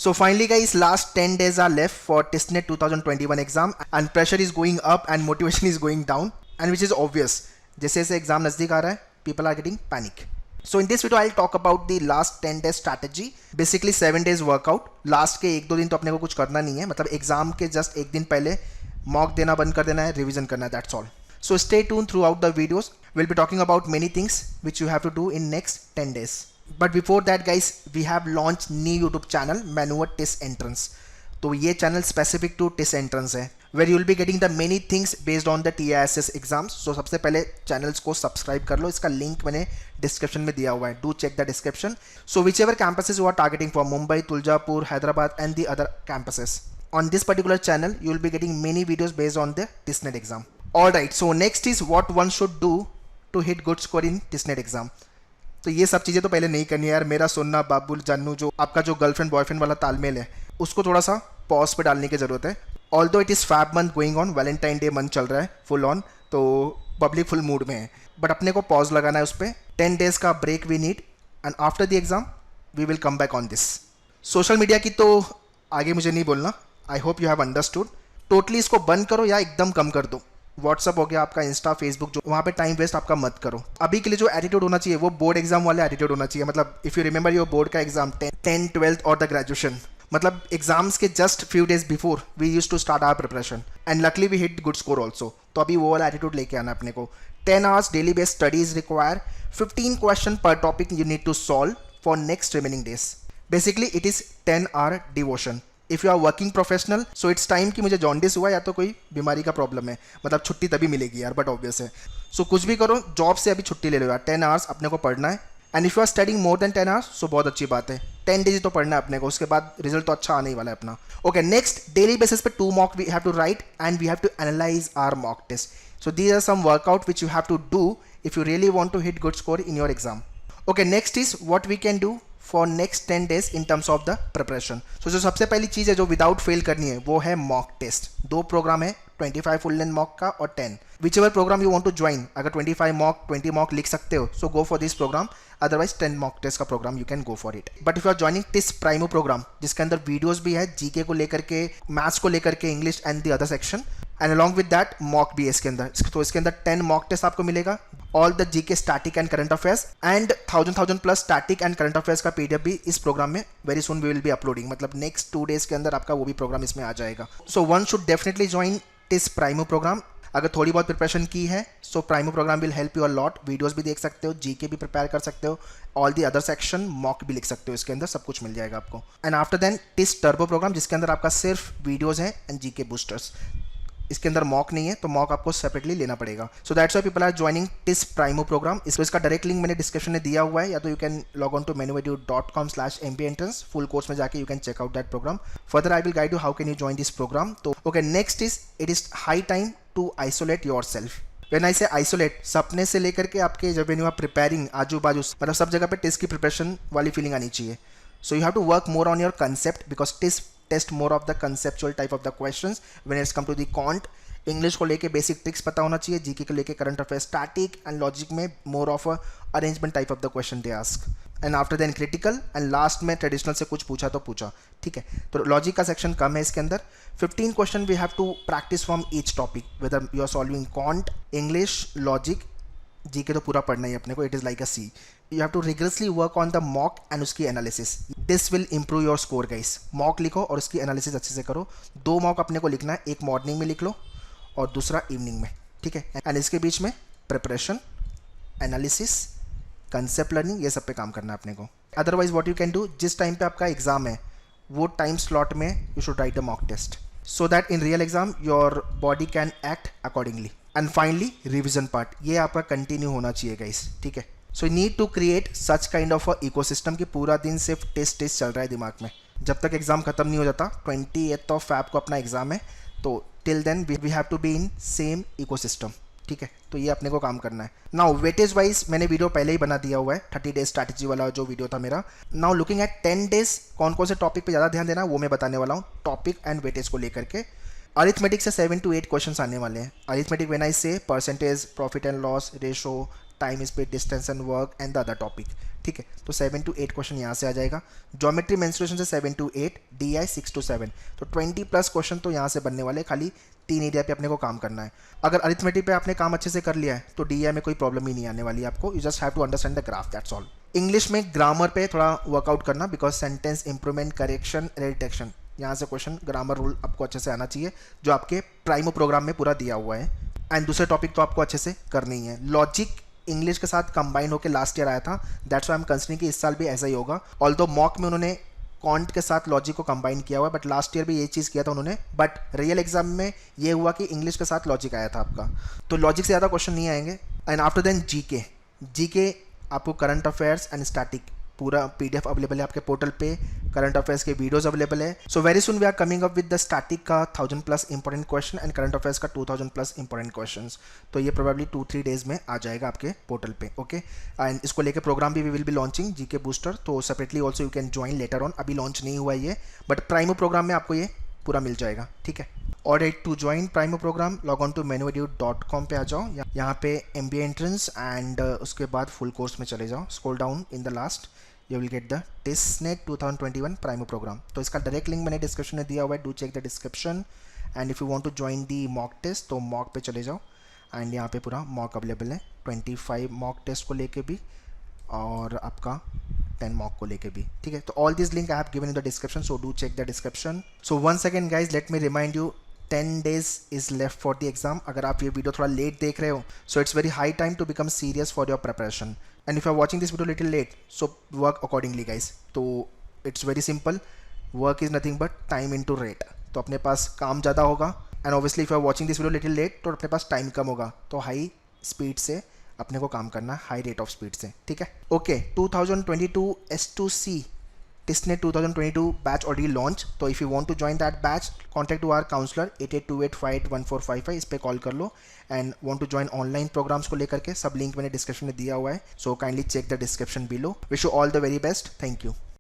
So finally guys, last 10 days are left for TISSNET 2021 exam and pressure is going up and motivation is going down, and which is obvious. जैसे जैसे exam नजदीक आ रहा है, people are getting panic. So in this video I'll talk about the last 10 days strategy. Basically 7 days workout. Last के 1-2 दिन तो अपने को कुछ करना नहीं है, मतलब एग्जाम के जस्ट एक दिन पहले मॉक देना बंद कर देना है, रिवीजन करना है, that's all. So stay tuned throughout the videos. We'll be talking about many things which you have to do in next 10 days. But before that guys, we have launched new YouTube channel Maneuver TISS Entrance. तो ये channel specific to TISS Entrance है, where you will be getting the many things based on the TISS exams. So सबसे पहले channels को subscribe कर लो, इसका link मैंने description में दिया हुआ है. Do check the description. So whichever campuses you are targeting for Mumbai, Tuljapur, Hyderabad and the other campuses. On this particular channel, you will be getting many videos based on the TISSNET exam. Alright, so next is what one should do to hit good score in TISSNET exam. तो ये सब चीज़ें तो पहले नहीं करनी है यार. मेरा सोना बाबुल जानू, जो आपका जो गर्लफ्रेंड बॉयफ्रेंड वाला तालमेल है, उसको थोड़ा सा पॉज पे डालने की ज़रूरत है. Although it is fab month going on, Valentine day month चल रहा है फुल ऑन, तो पब्लिक फुल मूड में है, बट अपने को पॉज लगाना है उस पर. 10 days का break we need and after the exam we will come back on this. Social media की तो आगे मुझे नहीं बोलना. I hope you have understood. Totally इसको बंद करो या एकदम कम कर दो. व्हाट्सअप हो गया आपका, इंस्टा, फेसबुक, जो वहाँ पे टाइम वेस्ट आपका मत करो. अभी के लिए जो एटीट्यूड होना चाहिए वो बोर्ड एग्जाम वाला एटीट्यूड होना चाहिए. मतलब if you remember your board का एग्जाम 10th 12th और द ग्रेजुएशन, मतलब एग्जाम्स के just few days before we use to start our preparation and luckily we hit good score also. तो अभी वो वाला एटीट्यूड लेके आना अपने को. 10 hours daily based studies require. 15 question पर topic you need to solve for next remaining days. Basically it is 10 hour devotion. If you are working professional, so it's time कि मुझे जॉन्डिस हुआ या तो कोई बीमारी का प्रॉब्लम है, मतलब छुट्टी तभी मिलेगी यार, बट ऑब्वियस है. सो कुछ भी करो, जॉब से अभी छुट्टी ले लो यार. 10 hours अपने को पढ़ना है. And if you are studying more than 10 hours, so बहुत अच्छी बात है. 10 days तो पढ़ना है अपने को, उसके बाद रिजल्ट तो अच्छा आने ही वाला है अपना. ओके, नेक्स्ट डेली बेसिस पे 2 mock we have to write and we have to analyse our mock test. So these are some workout which you have to do if you really want to hit good score in your exam. Okay, next is what we can do for next 10 days in terms of the preparation. So जो सबसे पहली चीज़ है जो without fail करनी है वो है mock test. 2 programme है, 25 फुल लेंथ मॉक का और 10. Whichever programme you want to join. अगर 25 मॉक 20 मॉक लिख सकते हो, so go for this programme. Otherwise 10 mock test का programme you can go for it. But if you are joining TISS Primo programme, जिसके अंदर videos भी है GK को लेकर के, मैथ्स को लेकर के, English and the other section, and along with that mock भी है इसके अंदर. तो इसके अंदर 10 मॉक टेस्ट आपको मिलेगा, all the GK static and current affairs and 1000 plus static and current affairs का PDF भी इस प्रोग्राम में very soon we will be uploading. मतलब नेक्स्ट 2 days के अंदर आपका वो भी प्रोग्राम इसमें आ जाएगा. So one should definitely join TISS Primo programme. अगर थोड़ी बहुत प्रिपरेशन की है, so Primo programme will help you a lot. Videos भी देख सकते हो, जीके भी प्रिपेयर कर सकते हो, all the other section mock भी लिख सकते हो, इसके अंदर सब कुछ मिल जाएगा आपको. And after then TISS turbo program, जिसके अंदर आपका सिर्फ वीडियोज हैं एंड जीके बूस्टर्स. इसके अंदर मॉक नहीं है, तो मॉक आपको सेपरेटली लेना पड़ेगा. So that's why people are joining TISS Primo programme. इसका डायरेक्ट लिंक मैंने डिस्क्रिप्शन में दिया हुआ है, या तो you can log on to manuedu.com/mpentrance. Full course में जाके you can check out that programme. Further I will guide you how can you join this programme. तो okay, next is it is high time to isolate yourself. When I say isolate, सपने से लेकर के आपके जब when you are preparing, आजू बाजू मतलब सब जगह पे TISS की प्रिपरेशन वाली फीलिंग आनी चाहिए. So you have to work more on your concept because TISS test more of the conceptual type of the questions when it's come to the quant. English को लेके बेसिक ट्रिक्स पता होना चाहिए, GK को लेके current affair, static and logic में more of a arrangement type of the question they ask. And after then critical and last में traditional से कुछ पूछा तो पूछा. ठीक है, तो लॉजिक का सेक्शन कम है इसके अंदर. 15 question we have to practise from each topic, whether you are solving quant, English, logic, GK तो पूरा पढ़ना ही अपने को. It is like a sea. You have to rigorously work on the mock and उसकी analysis. This will improve your score guys. Mock लिखो और उसकी एनालिसिस अच्छे से करो. 2 मॉक अपने को लिखना है, एक मॉर्निंग में लिख लो और दूसरा इवनिंग में. ठीक है, एंड इसके बीच में प्रिपरेशन, एनालिसिस, कंसेप्ट लर्निंग, ये सब पे काम करना है अपने को. Otherwise what you can do, जिस टाइम पे आपका एग्जाम है वो टाइम स्लॉट में you should write the mock test so that in real exam your body can act accordingly. And finally revision part, ये आपका कंटिन्यू होना चाहिए गाइस. ठीक है, so you need to create such kind of a ecosystem कि पूरा दिन सिर्फ टेस्ट चल रहा है दिमाग में. जब तक एग्जाम खत्म नहीं हो जाता, 28th of Feb को अपना एग्जाम है, तो till then we have to be in same ecosystem. ठीक है, तो ये अपने को काम करना है. नाउ वेटेज वाइज मैंने वीडियो पहले ही बना दिया हुआ है, 30 days स्ट्रैटेजी वाला जो वीडियो था मेरा. नाउ लुकिंग एट 10 days, कौन कौन से टॉपिक पे ज़्यादा ध्यान देना वो मैं बताने वाला हूँ, टॉपिक एंड वेटेज को लेकर के. अरिथमेटिक से 7 to 8 क्वेश्चन आने वाले हैं. अरिथमेटिक व्हेन आई से percentage, profit and loss, ratio, time speed, distance and work and the other topic. ठीक है, तो 7 to 8 क्वेश्चन यहाँ से आ जाएगा। ज्योमेट्री मेंस्ट्रुएशन से 7 to 8, DI 6 to 7, तो 20+ क्वेश्चन तो यहाँ से बनने वाले, खाली 3 एरिया पे अपने को काम करना है। अगर अरिथमेटिक पे आपने काम अच्छे से कर लिया है तो DI में कोई प्रॉब्लम ही नहीं आने वाली आपको, you just have to understand the graph, that's all. English में ग्रामर पे थोड़ा वर्कआउट करना, because sentence improvement, correction, detection, यहाँ से क्वेश्चन ग्रामर रूल आपको अच्छे से आना चाहिए, जो आपके प्राइमो प्रोग्राम में पूरा दिया हुआ है। एंड दूसरे टॉपिक तो आपको अच्छे से करनी ही है। लॉजिक इंग्लिश के साथ कंबाइन होकर लास्ट ईयर आया था, that's why I am considering कि इस साल भी ऐसा ही होगा। ऑल्दो मॉक में उन्होंने कॉन्ट के साथ लॉजिक को कंबाइन किया हुआ है, बट लास्ट ईयर भी ये चीज़ किया था उन्होंने, बट रियल एग्जाम में ये हुआ कि इंग्लिश के साथ लॉजिक आया था आपका, तो लॉजिक से ज़्यादा क्वेश्चन नहीं आएंगे। एंड आफ्टर देन जीके आपको करंट अफेयर्स एंड स्टैटिक पूरा PDF अवेलेबल है आपके पोर्टल पे, करंट अफेयर्स के वीडियोस अवेलेबल है। So very soon we are coming up with the static का 1000+ important question and current affairs का 2000+ इंपॉर्टेंट क्वेश्चंस, तो ये प्रोबेबली 2-3 डेज में आ जाएगा आपके पोर्टल पे, ओके। एंड इसको लेके प्रोग्राम भी we will be launching, GK booster, तो separately also you can join later on, अभी लॉन्च नहीं हुआ ये, बट प्राइमो प्रोग्राम में आपको ये पूरा मिल जाएगा, ठीक है। और to join Primo programme log on to menuedu.com पे आ जाओ, यहाँ पे MBA एंट्रेंस एंड उसके बाद फुल कोर्स में चले जाओ, scroll down in the last you will get the TISSNET 2021 Primo programme, तो इसका डायरेक्ट लिंक मैंने डिस्क्रिप्शन में दिया हुआ है, do check the description. And if you want to join the mock test तो मॉक पे चले जाओ, एंड यहाँ पे पूरा मॉक अवेलेबल है, 25 मॉक टेस्ट को लेके भी और आपका 10 मॉक को लेके भी, ठीक है। तो all this link I have given in the description, so do check the description. So once again guys let me remind you, 10 days is left for the exam। अगर आप ये वीडियो थोड़ा लेट देख रहे हो, so it's very high time to become serious for your preparation, and if you are watching this video little late, so work accordingly guys। तो it's very simple, work is nothing but time into rate, तो अपने पास काम ज़्यादा होगा, and obviously if you are watching this video little late तो अपने पास time कम होगा, तो हाई स्पीड से अपने को काम करना है, हाई रेट ऑफ स्पीड से, ठीक है। Okay, 2022 S2C TISNET 2022 batch already launch, तो if you want to join that batch contact to our counsellor 8828581455, इस पर कॉल कर लो। And want to join online programmes को लेकर के सब लिंक मैंने डिस्क्रिप्शन में दिया हुआ है, so kindly check the description below. Wish you all the very best, thank you.